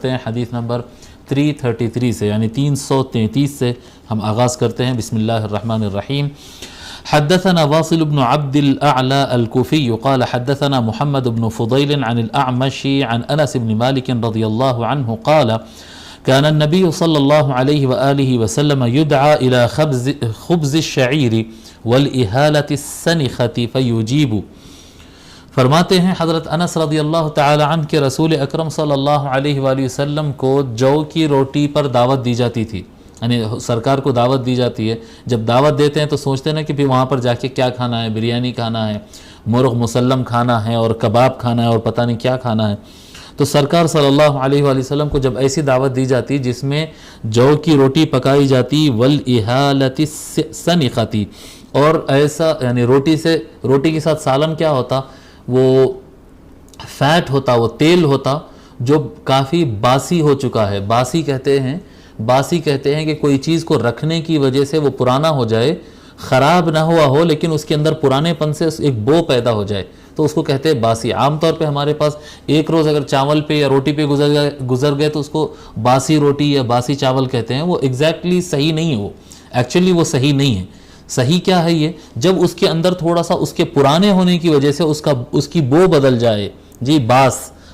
کرتے ہیں حدیث نمبر 333 سے، یعنی 333 سے ہم آغاز کرتے ہیں۔ بسم اللہ الرحمن الرحیم۔ حدثنا واصل بن عبد الأعلى الكوفي قال حدثنا محمد بن فضيل عن الأعمش عن أنس بن مالك رضي الله عنه قال كان النبي صلى الله عليه وآله وسلم يدعى إلى خبز الشعير والإهالة السنخة فيجيب۔ فرماتے ہیں حضرت انس رضی اللہ تعالی عنہ کے رسول اکرم صلی اللہ علیہ وآلہ وسلم کو جو کی روٹی پر دعوت دی جاتی تھی، یعنی سرکار کو دعوت دی جاتی ہے۔ جب دعوت دیتے ہیں تو سوچتے ہیں کہ پھر وہاں پر جا کے کیا کھانا ہے، بریانی کھانا ہے، مرغ مسلم کھانا ہے اور کباب کھانا ہے اور پتہ نہیں کیا کھانا ہے۔ تو سرکار صلی اللہ علیہ وآلہ وسلم کو جب ایسی دعوت دی جاتی جس میں جو کی روٹی پکائی جاتی والإهالة السنخة، اور ایسا یعنی روٹی کے ساتھ سالن کیا ہوتا، وہ فیٹ ہوتا، وہ تیل ہوتا جو کافی باسی ہو چکا ہے۔ باسی کہتے ہیں کہ کوئی چیز کو رکھنے کی وجہ سے وہ پرانا ہو جائے، خراب نہ ہوا ہو لیکن اس کے اندر پرانے پن سے ایک بو پیدا ہو جائے، تو اس کو کہتے ہیں باسی۔ عام طور پہ ہمارے پاس ایک روز اگر چاول پہ یا روٹی پہ گزر گئے تو اس کو باسی روٹی یا باسی چاول کہتے ہیں۔ وہ ایگزیکٹلی صحیح نہیں ہے، وہ ایکچولی وہ صحیح نہیں ہے۔ صحیح کیا ہے یہ، جب اس کے اندر تھوڑا سا اس کے پرانے ہونے کی وجہ سے اس کی بو بدل جائے، جی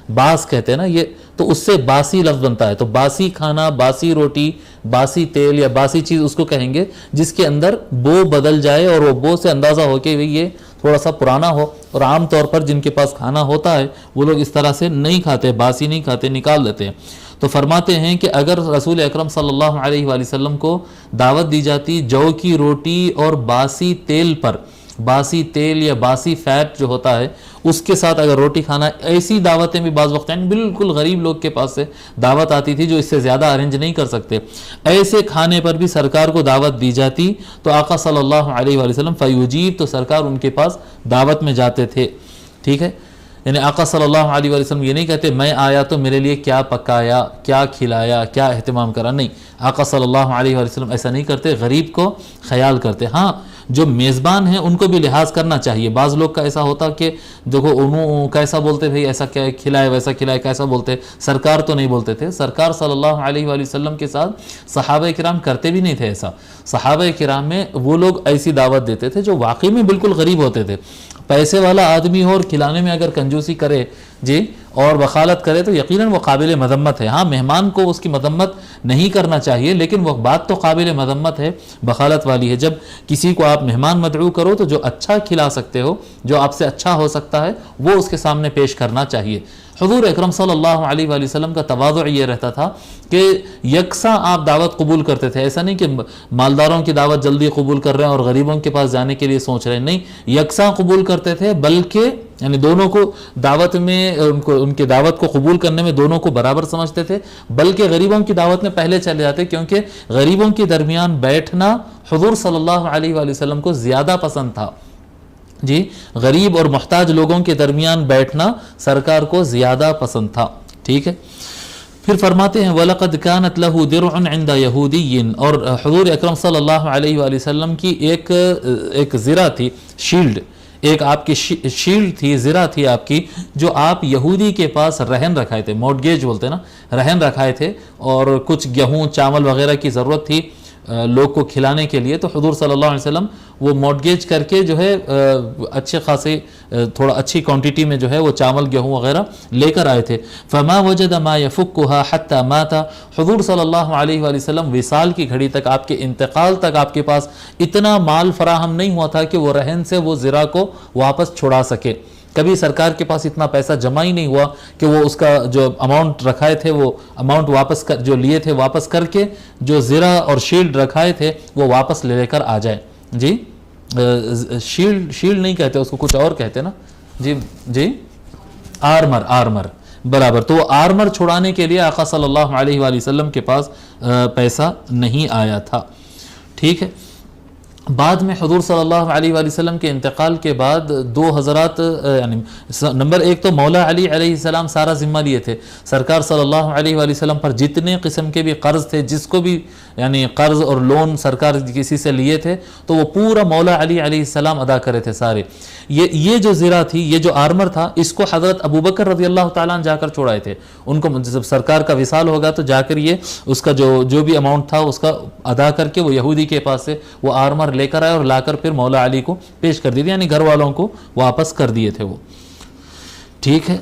باس کہتے ہیں نا یہ، تو اس سے باسی لفظ بنتا ہے۔ تو باسی کھانا، باسی روٹی، باسی تیل یا باسی چیز اس کو کہیں گے جس کے اندر بو بدل جائے اور وہ بو سے اندازہ ہو کہ یہ تھوڑا سا پرانا ہو۔ اور عام طور پر جن کے پاس کھانا ہوتا ہے وہ لوگ اس طرح سے نہیں کھاتے، باسی نہیں کھاتے، نکال دیتے ہیں۔ تو فرماتے ہیں کہ اگر رسول اکرم صلی اللہ علیہ وآلہ وسلم کو دعوت دی جاتی جو کی روٹی اور باسی تیل پر، باسی تیل یا باسی فیٹ جو ہوتا ہے اس کے ساتھ اگر روٹی کھانا، ایسی دعوتیں بھی بعض وقت بالکل غریب لوگ کے پاس سے دعوت آتی تھی جو اس سے زیادہ ارینج نہیں کر سکتے، ایسے کھانے پر بھی سرکار کو دعوت دی جاتی تو آقا صلی اللہ علیہ وآلہ وسلم فیجیب، تو سرکار ان کے پاس دعوت میں جاتے تھے۔ ٹھیک ہے، یعنی آقا صلی اللہ علیہ وآلہ وسلم یہ نہیں کہتے میں آیا تو میرے لیے کیا پکایا، کیا کھلایا، کیا اہتمام کرا، نہیں، آقا صلی اللہ علیہ وآلہ وسلم ایسا نہیں کرتے، غریب کو خیال کرتے۔ ہاں جو میزبان ہیں ان کو بھی لحاظ کرنا چاہیے۔ بعض لوگ کا ایسا ہوتا کہ دیکھو انہوں کیسا بولتے بھئی ایسا کیا کھلائے ویسا کھلائے، کیسا بولتے، سرکار تو نہیں بولتے تھے۔ سرکار صلی اللہ علیہ وآلہ وسلم کے ساتھ صحابہ کرام کرتے بھی نہیں تھے ایسا۔ صحابہ کرام میں وہ لوگ ایسی دعوت دیتے تھے جو واقعی میں بالکل غریب ہوتے تھے۔ پیسے والا آدمی ہو اور کھلانے میں اگر کنجوسی کرے جی اور بخالت کرے تو یقیناً وہ قابل مذمت ہے۔ ہاں مہمان کو اس کی مذمت نہیں کرنا چاہیے، لیکن وہ بات تو قابل مذمت ہے، بخالت والی ہے۔ جب کسی کو آپ مہمان مدعو کرو تو جو اچھا کھلا سکتے ہو، جو آپ سے اچھا ہو سکتا ہے وہ اس کے سامنے پیش کرنا چاہیے۔ حضور اکرم صلی اللہ علیہ وآلہ وسلم کا تواضع یہ رہتا تھا کہ یکساں آپ دعوت قبول کرتے تھے۔ ایسا نہیں کہ مالداروں کی دعوت جلدی قبول کر رہے ہیں اور غریبوں کے پاس جانے کے لیے سوچ رہے ہیں، نہیں، یکساں قبول کرتے تھے، بلکہ یعنی دونوں کو دعوت میں ان کے دعوت کو قبول کرنے میں دونوں کو برابر سمجھتے تھے، بلکہ غریبوں کی دعوت میں پہلے چلے جاتے کیونکہ غریبوں کے درمیان بیٹھنا حضور صلی اللہ علیہ وآلہ وسلم کو زیادہ پسند تھا۔ جی غریب اور محتاج لوگوں کے درمیان بیٹھنا سرکار کو زیادہ پسند تھا۔ ٹھیک ہے، پھر فرماتے ہیں وَلَقَدْ كَانَتْ لَهُ دِرْعٌ عِنْدَ يَهُودِيٍّ، اور حضور اکرم صلی اللہ علیہ وآلہ وسلم کی ایک زرہ تھی، شیلڈ، ایک آپ کی شیلڈ تھی، زرہ تھی آپ کی، جو آپ یہودی کے پاس رہن رکھائے تھے، مورگیج بولتے نا، رہن رکھائے تھے، اور کچھ گیہوں چاول وغیرہ کی ضرورت تھی لوگ کو کھلانے کے لیے، تو حضور صلی اللہ علیہ وسلم وہ مورگیج کر کے جو ہے اچھے خاصے تھوڑا اچھی کوانٹٹی میں جو ہے وہ چاول گیہوں وغیرہ لے کر آئے تھے۔ فما وجد ما يفكها حتى مات، حضور صلی اللہ علیہ وآلہ وسلم وصال کی گھڑی تک، آپ کے انتقال تک آپ کے پاس اتنا مال فراہم نہیں ہوا تھا کہ وہ رہن سے وہ زرہ کو واپس چھڑا سکے۔ کبھی سرکار کے پاس اتنا پیسہ جمع ہی نہیں ہوا کہ وہ اس کا جو اماؤنٹ رکھائے تھے وہ اماؤنٹ واپس جو لیے تھے واپس کر کے جو زرہ اور شیلڈ رکھائے تھے وہ واپس لے کر آ جائے۔ جی شیلڈ نہیں کہتے اس کو، کچھ اور کہتے نا، جی آرمر برابر، تو وہ آرمر چھڑانے کے لیے آقا صلی اللہ علیہ وآلہ وسلم کے پاس پیسہ نہیں آیا تھا۔ ٹھیک ہے، بعد میں حضور صلی اللہ علیہ وآلہ وسلم کے انتقال کے بعد دو حضرات، یعنی نمبر ایک تو مولا علی علیہ السلام سارا ذمہ لیے تھے، سرکار صلی اللہ علیہ وآلہ وسلم پر جتنے قسم کے بھی قرض تھے، جس کو بھی یعنی قرض اور لون سرکار کسی سے لیے تھے تو وہ پورا مولا علی علیہ السلام ادا کرے تھے سارے۔ یہ جو زرہ تھی، یہ جو آرمر تھا، اس کو حضرت ابوبکر رضی اللہ تعالیٰ عنہ جا کر چھوڑائے تھے۔ ان کو جب سرکار کا وصال ہوگا تو جا کر یہ اس کا جو بھی اماؤنٹ تھا اس کا ادا کر کے وہ یہودی کے پاس سے وہ آرمر لے کر آئے اور لا کر پھر مولا علی کو پیش کر دیے، یعنی گھر والوں کو واپس کر دیے تھے وہ، ٹھیک ہے۔